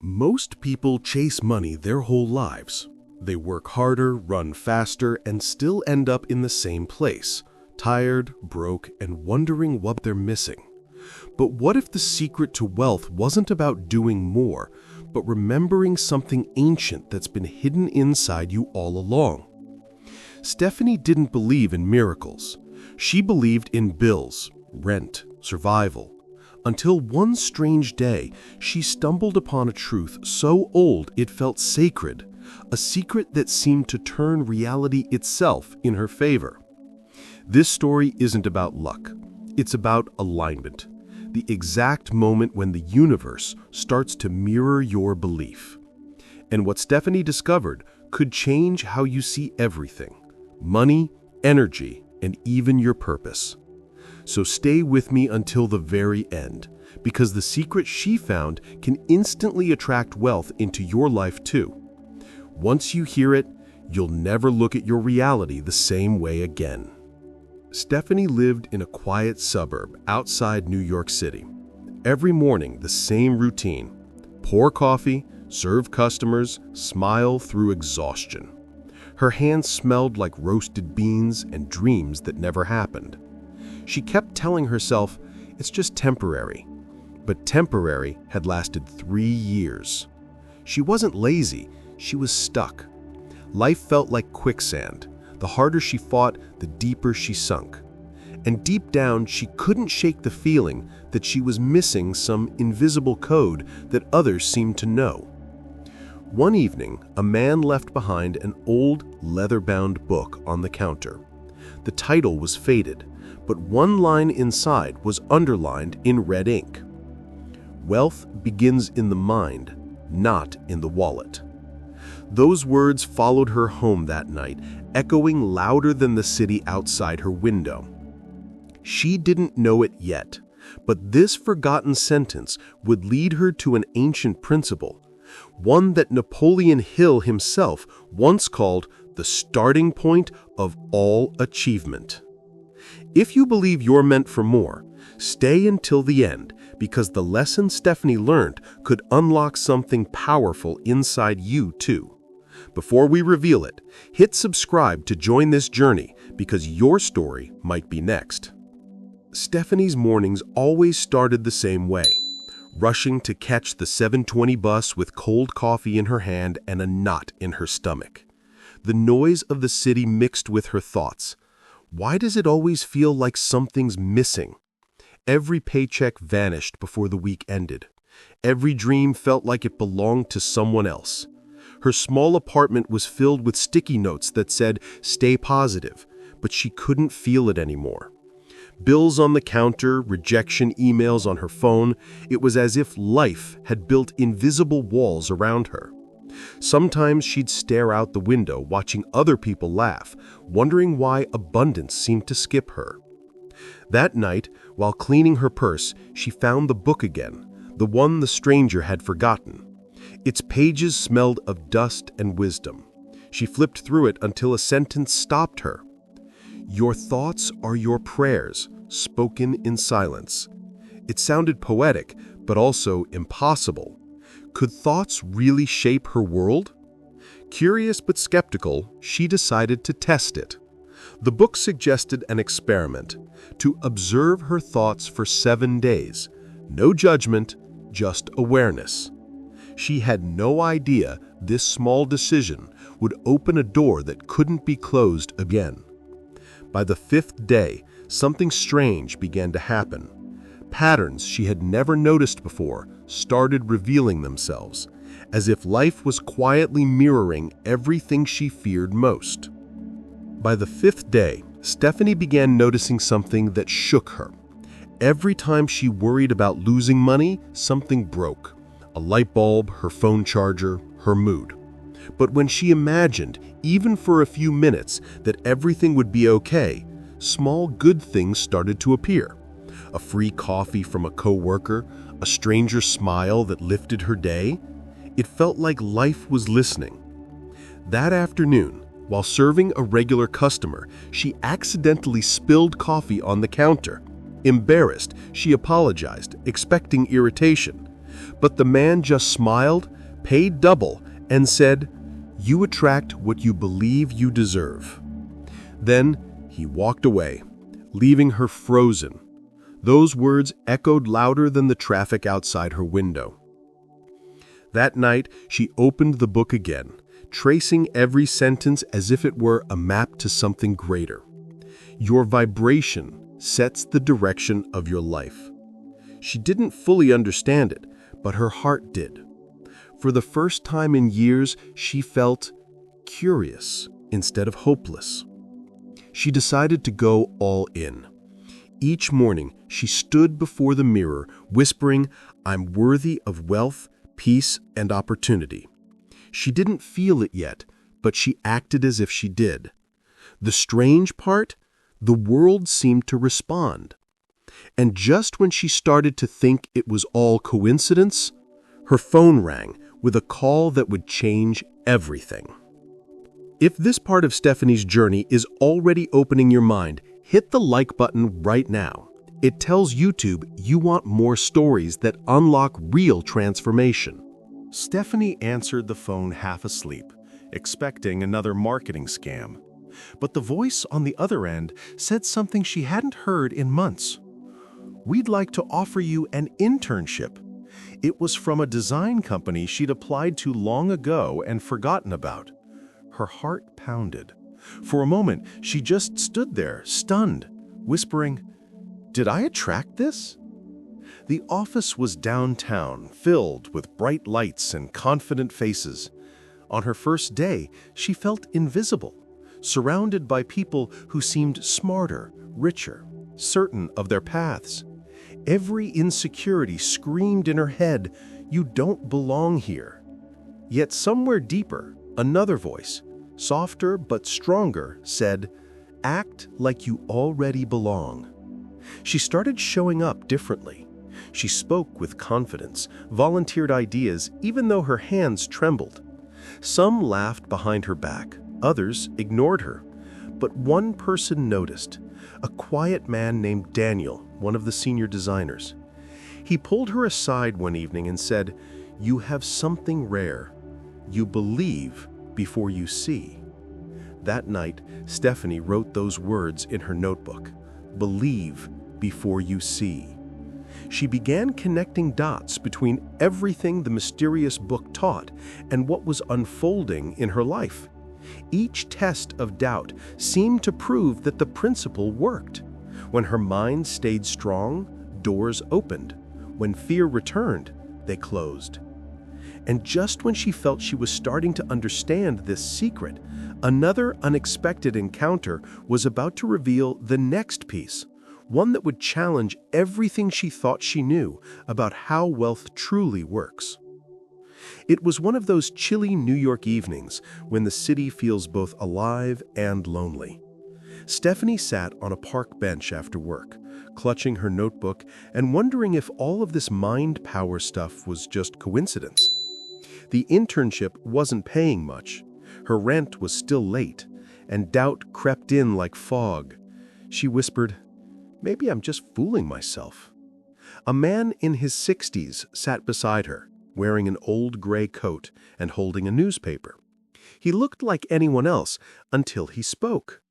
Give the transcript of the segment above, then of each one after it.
Most people chase money their whole lives. They work harder, run faster, and still end up in the same place, tired, broke, and wondering what they're missing. But what if the secret to wealth wasn't about doing more, but remembering something ancient that's been hidden inside you all along? Stephanie didn't believe in miracles. She believed in bills, rent, survival. Until one strange day, she stumbled upon a truth so old it felt sacred, a secret that seemed to turn reality itself in her favor. This story isn't about luck. It's about alignment, the exact moment when the universe starts to mirror your belief. And what Stephanie discovered could change how you see everything: money, energy, and even your purpose. So stay with me until the very end, because the secret she found can instantly attract wealth into your life too. Once you hear it, you'll never look at your reality the same way again. Stephanie lived in a quiet suburb outside New York City. Every morning, the same routine: pour coffee, serve customers, smile through exhaustion. Her hands smelled like roasted beans and dreams that never happened. She kept telling herself, it's just temporary. But temporary had lasted 3 years. She wasn't lazy, she was stuck. Life felt like quicksand. The harder she fought, the deeper she sunk. And deep down, she couldn't shake the feeling that she was missing some invisible code that others seemed to know. One evening, a man left behind an old, leather-bound book on the counter. The title was faded, but one line inside was underlined in red ink. Wealth begins in the mind, not in the wallet. Those words followed her home that night, echoing louder than the city outside her window. She didn't know it yet, but this forgotten sentence would lead her to an ancient principle, one that Napoleon Hill himself once called the starting point of all achievement. If you believe you're meant for more, stay until the end, because the lesson Stephanie learned could unlock something powerful inside you too. Before we reveal it, hit subscribe to join this journey, because your story might be next. Stephanie's mornings always started the same way, rushing to catch the 7:20 bus with cold coffee in her hand and a knot in her stomach. The noise of the city mixed with her thoughts. Why does it always feel like something's missing? Every paycheck vanished before the week ended. Every dream felt like it belonged to someone else. Her small apartment was filled with sticky notes that said, "Stay positive," but she couldn't feel it anymore. Bills on the counter, rejection emails on her phone. It was as if life had built invisible walls around her. Sometimes she'd stare out the window, watching other people laugh, wondering why abundance seemed to skip her. That night, while cleaning her purse, she found the book again, the one the stranger had forgotten. Its pages smelled of dust and wisdom. She flipped through it until a sentence stopped her. "Your thoughts are your prayers, spoken in silence." It sounded poetic, but also impossible. Could thoughts really shape her world? Curious but skeptical, she decided to test it. The book suggested an experiment: to observe her thoughts for 7 days. No judgment, just awareness. She had no idea this small decision would open a door that couldn't be closed again. By the 5th day, something strange began to happen. Patterns she had never noticed before started revealing themselves, as if life was quietly mirroring everything she feared most. By the 5th day, Stephanie began noticing something that shook her. Every time she worried about losing money, something broke. A light bulb, her phone charger, her mood. But when she imagined, even for a few minutes, that everything would be okay, small good things started to appear. A free coffee from a coworker, a stranger's smile that lifted her day. It felt like life was listening. That afternoon, while serving a regular customer, she accidentally spilled coffee on the counter. Embarrassed, she apologized, expecting irritation. But the man just smiled, paid double, and said, "You attract what you believe you deserve." Then he walked away, leaving her frozen. Those words echoed louder than the traffic outside her window. That night, she opened the book again, tracing every sentence as if it were a map to something greater. Your vibration sets the direction of your life. She didn't fully understand it, but her heart did. For the first time in years, she felt curious instead of hopeless. She decided to go all in. Each morning, she stood before the mirror, whispering, "I'm worthy of wealth, peace, and opportunity." She didn't feel it yet, but she acted as if she did. The strange part? The world seemed to respond. And just when she started to think it was all coincidence, her phone rang with a call that would change everything. If this part of Stephanie's journey is already opening your mind, hit the like button right now. It tells YouTube you want more stories that unlock real transformation. Stephanie answered the phone half asleep, expecting another marketing scam. But the voice on the other end said something she hadn't heard in months. "We'd like to offer you an internship." It was from a design company she'd applied to long ago and forgotten about. Her heart pounded. For a moment, she just stood there, stunned, whispering, "Did I attract this?" The office was downtown, filled with bright lights and confident faces. On her first day, she felt invisible, surrounded by people who seemed smarter, richer, certain of their paths. Every insecurity screamed in her head, "You don't belong here." Yet somewhere deeper, another voice, softer but stronger, said, "Act like you already belong." She started showing up differently. She spoke with confidence, volunteered ideas, even though her hands trembled. Some laughed behind her back, others ignored her. But one person noticed, a quiet man named Daniel, one of the senior designers. He pulled her aside one evening and said, "You have something rare. You believe before you see." That night, Stephanie wrote those words in her notebook, "Believe before you see." She began connecting dots between everything the mysterious book taught and what was unfolding in her life. Each test of doubt seemed to prove that the principle worked. When her mind stayed strong, doors opened. When fear returned, they closed. And just when she felt she was starting to understand this secret, another unexpected encounter was about to reveal the next piece, one that would challenge everything she thought she knew about how wealth truly works. It was one of those chilly New York evenings when the city feels both alive and lonely. Stephanie sat on a park bench after work, clutching her notebook and wondering if all of this mind power stuff was just coincidence. The internship wasn't paying much, her rent was still late, and doubt crept in like fog. She whispered, "Maybe I'm just fooling myself." A man in his 60s sat beside her, wearing an old gray coat and holding a newspaper. He looked like anyone else until he spoke.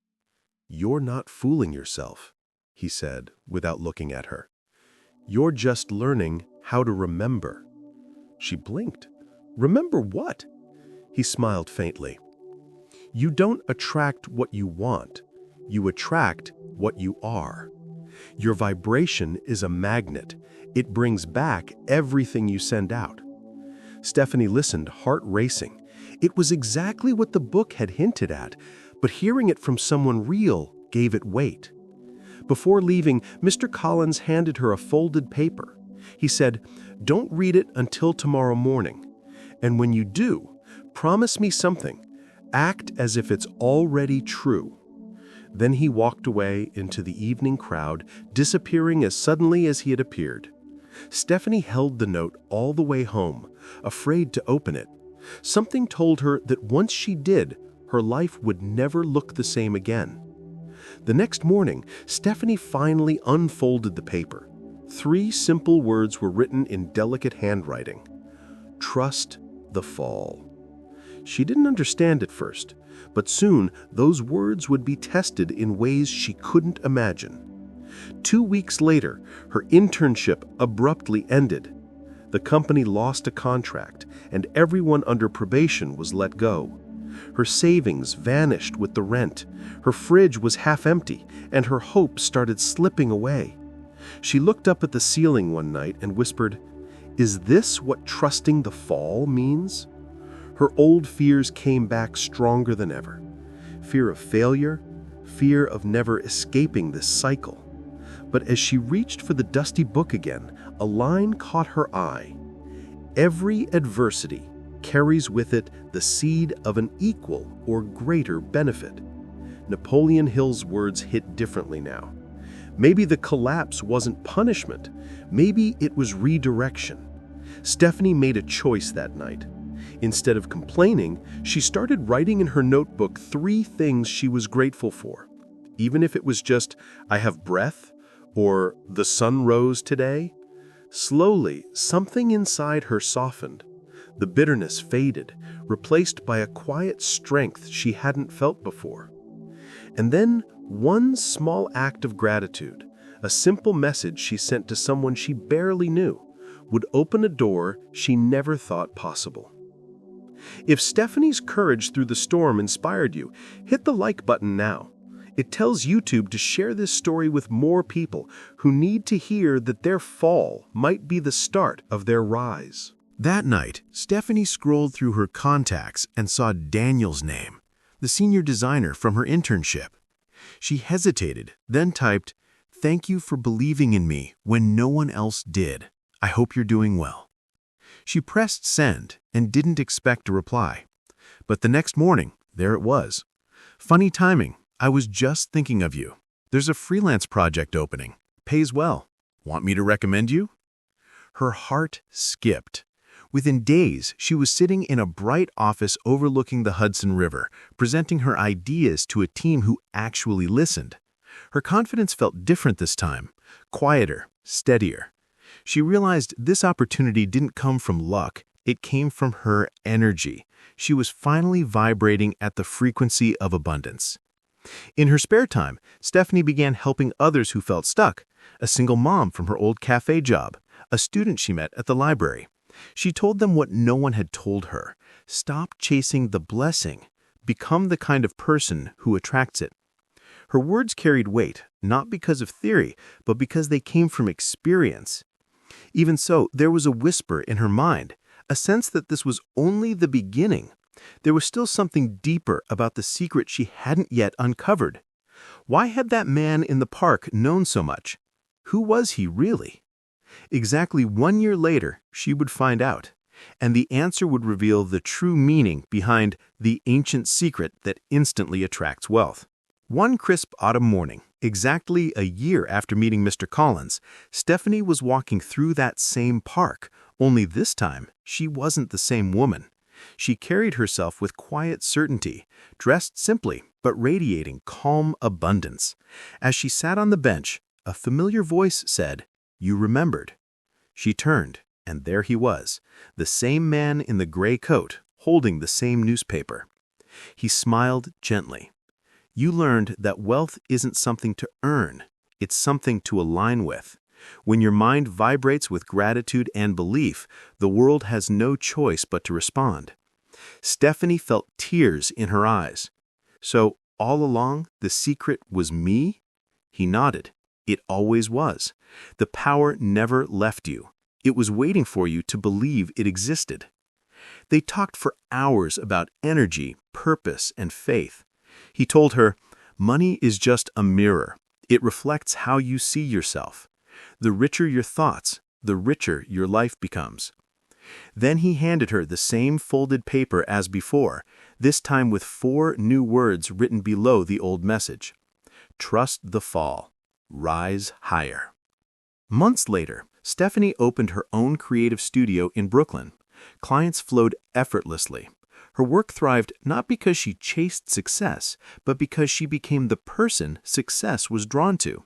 "You're not fooling yourself," he said without looking at her. "You're just learning how to remember." She blinked. "Remember what?" He smiled faintly. "You don't attract what you want. You attract what you are. Your vibration is a magnet. It brings back everything you send out." Stephanie listened, heart racing. It was exactly what the book had hinted at, but hearing it from someone real gave it weight. Before leaving, Mr. Collins handed her a folded paper. He said, "Don't read it until tomorrow morning. And when you do, promise me something. Act as if it's already true." Then he walked away into the evening crowd, disappearing as suddenly as he had appeared. Stephanie held the note all the way home, afraid to open it. Something told her that once she did, her life would never look the same again. The next morning, Stephanie finally unfolded the paper. 3 simple words were written in delicate handwriting. Trust the fall. She didn't understand at first, but soon those words would be tested in ways she couldn't imagine. 2 weeks later, her internship abruptly ended. The company lost a contract, and everyone under probation was let go. Her savings vanished with the rent, her fridge was half empty, and her hopes started slipping away. She looked up at the ceiling one night and whispered, "Is this what trusting the fall means?" Her old fears came back stronger than ever. Fear of failure, fear of never escaping this cycle. But as she reached for the dusty book again, a line caught her eye. Every adversity carries with it the seed of an equal or greater benefit. Napoleon Hill's words hit differently now. Maybe the collapse wasn't punishment. Maybe it was redirection. Stephanie made a choice that night. Instead of complaining, she started writing in her notebook 3 things she was grateful for. Even if it was just, "I have breath," or "the sun rose today." Slowly, something inside her softened. The bitterness faded, replaced by a quiet strength she hadn't felt before. And then one small act of gratitude, a simple message she sent to someone she barely knew, would open a door she never thought possible. If Stephanie's courage through the storm inspired you, hit the like button now. It tells YouTube to share this story with more people who need to hear that their fall might be the start of their rise. That night, Stephanie scrolled through her contacts and saw Daniel's name, the senior designer from her internship. She hesitated, then typed, "Thank you for believing in me when no one else did. I hope you're doing well." She pressed send and didn't expect a reply. But the next morning, there it was. "Funny timing. I was just thinking of you. There's a freelance project opening. Pays well. Want me to recommend you?" Her heart skipped. Within days, she was sitting in a bright office overlooking the Hudson River, presenting her ideas to a team who actually listened. Her confidence felt different this time, quieter, steadier. She realized this opportunity didn't come from luck, it came from her energy. She was finally vibrating at the frequency of abundance. In her spare time, Stephanie began helping others who felt stuck, a single mom from her old cafe job, a student she met at the library. She told them what no one had told her. Stop chasing the blessing. Become the kind of person who attracts it. Her words carried weight, not because of theory, but because they came from experience. Even so, there was a whisper in her mind, a sense that this was only the beginning. There was still something deeper about the secret she hadn't yet uncovered. Why had that man in the park known so much? Who was he really? Exactly 1 year later, she would find out, and the answer would reveal the true meaning behind the ancient secret that instantly attracts wealth. One crisp autumn morning, exactly a year after meeting Mr. Collins, Stephanie was walking through that same park, only this time she wasn't the same woman. She carried herself with quiet certainty, dressed simply but radiating calm abundance. As she sat on the bench, a familiar voice said, "You remembered." She turned, and there he was, the same man in the gray coat, holding the same newspaper. He smiled gently. "You learned that wealth isn't something to earn, it's something to align with. When your mind vibrates with gratitude and belief, the world has no choice but to respond." Stephanie felt tears in her eyes. "So, all along, the secret was me?" He nodded. "It always was. The power never left you. It was waiting for you to believe it existed." They talked for hours about energy, purpose, and faith. He told her, "Money is just a mirror. It reflects how you see yourself. The richer your thoughts, the richer your life becomes." Then he handed her the same folded paper as before, this time with 4 new words written below the old message. "Trust the fall. Rise higher." Months later, Stephanie opened her own creative studio in Brooklyn. Clients flowed effortlessly. Her work thrived not because she chased success, but because she became the person success was drawn to.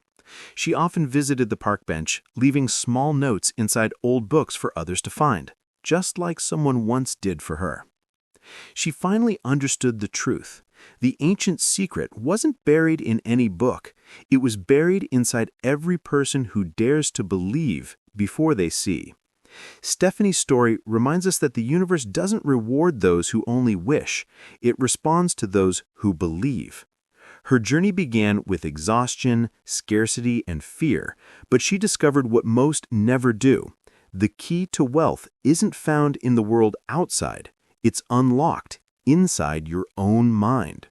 She often visited the park bench, leaving small notes inside old books for others to find, just like someone once did for her. She finally understood the truth. The ancient secret wasn't buried in any book. It was buried inside every person who dares to believe before they see. Stephanie's story reminds us that the universe doesn't reward those who only wish. It responds to those who believe. Her journey began with exhaustion, scarcity, and fear, but she discovered what most never do. The key to wealth isn't found in the world outside. It's unlocked inside your own mind.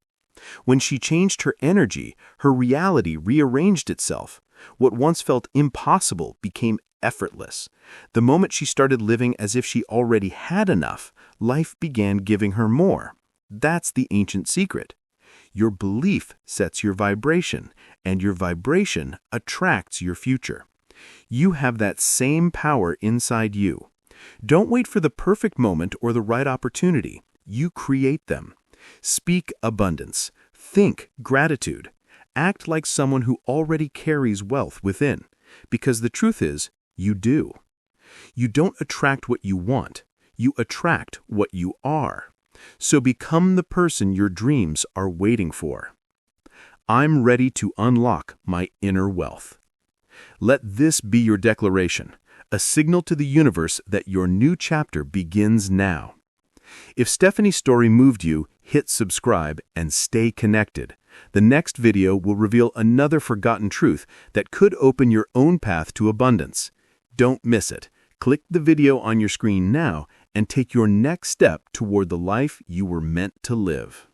When she changed her energy, her reality rearranged itself. What once felt impossible became effortless. The moment she started living as if she already had enough, life began giving her more. That's the ancient secret. Your belief sets your vibration, and your vibration attracts your future. You have that same power inside you. Don't wait for the perfect moment or the right opportunity. You create them. Speak abundance. Think gratitude. Act like someone who already carries wealth within. Because the truth is, you do. You don't attract what you want. You attract what you are. So become the person your dreams are waiting for. I'm ready to unlock my inner wealth. Let this be your declaration, a signal to the universe that your new chapter begins now. If Stephanie's story moved you, hit subscribe and stay connected. The next video will reveal another forgotten truth that could open your own path to abundance. Don't miss it. Click the video on your screen now and take your next step toward the life you were meant to live.